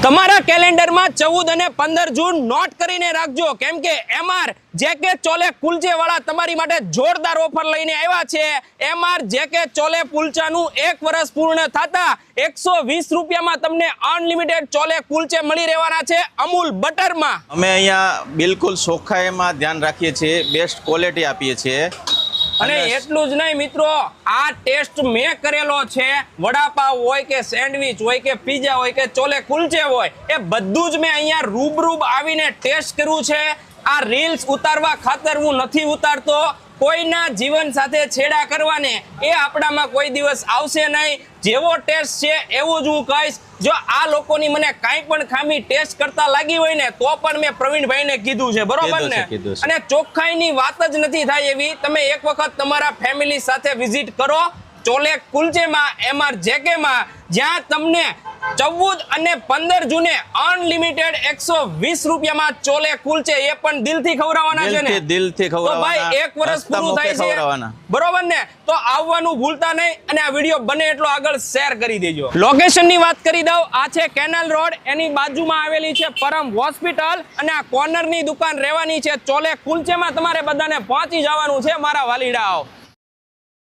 તમારા કેલેન્ડરમાં 14 અને 15 જૂન નોટ કરીને રાખજો, કેમ કે એમઆર જેકે ચોલે કુલચે વાળા તમારી માટે જોરદાર ઓફર લઈને આવ્યા છે। એમઆર જેકે ચોલે કુલચાનું 1 વર્ષ પૂર્ણ થતા 120 રૂપિયામાં તમને અનલિમિટેડ ચોલે કુલચે મળી રહેવાના છે અમૂલ બટરમાં। અમે અહીંયા બિલકુલ ચોખ્ખાઈમાં ધ્યાન રાખીએ છીએ, બેસ્ટ ક્વોલિટી આપીએ છીએ। અને એટલું જ નહીં મિત્રો, આ ટેસ્ટ મેં કરેલો છે। વડાપાવ હોય કે સેન્ડવિચ હોય કે પીઝા હોય કે ચોલે કુલચે હોય, એ બધું જ મેં અહીંયા રૂબરૂબ આવીને ટેસ્ટ કર્યું છે। આ રીલ્સ ઉતારવા ખાતર હું નથી ઉતારતો। કોઈના જીવન સાથે છેડા કરવાને એ આપણામાં કોઈ દિવસ આવશે નહીં। જેવો ટેસ્ટ છે એવું જ હું કહીશ। જો આ લોકોની મને કાંઈ પણ ખામી ટેસ્ટ કરતા લાગી હોય ને તો પણ મેં પ્રવીણભાઈને કીધું છે, બરોબર ને? અને ચોખ્ખાઈની વાત જ નથી થાય એવી। તમે એક વખત તમારા ફેમિલી સાથે વિઝિટ કરો ચોલે કુલચેમાં, એમઆર જેકેમાં, જ્યાં તમને 14 અને 15 જૂને અનલિમિટેડ 120 રૂપિયામાં ચોલે કુલચે, એ પણ દિલથી ખવડાવવાના છે ને? દિલથી ખવડાવવાના। તો ભાઈ 1 વર્ષ પૂરું થાય છે, બરોબર ને? તો આવવાનું ભૂલતા નહીં અને આ વિડીયો બને એટલો આગળ શેર કરી દેજો। લોકેશનની વાત કરી દઉં, આ છે કેનાલ રોડ, એની બાજુમાં આવેલી છે પરમ હોસ્પિટલ અને આ કોર્નરની દુકાન રહેવાની છે ચોલે કુલચેમાં। તમારે બધાને પહોંચી જવાનું છે મારા વાલીડાઓ।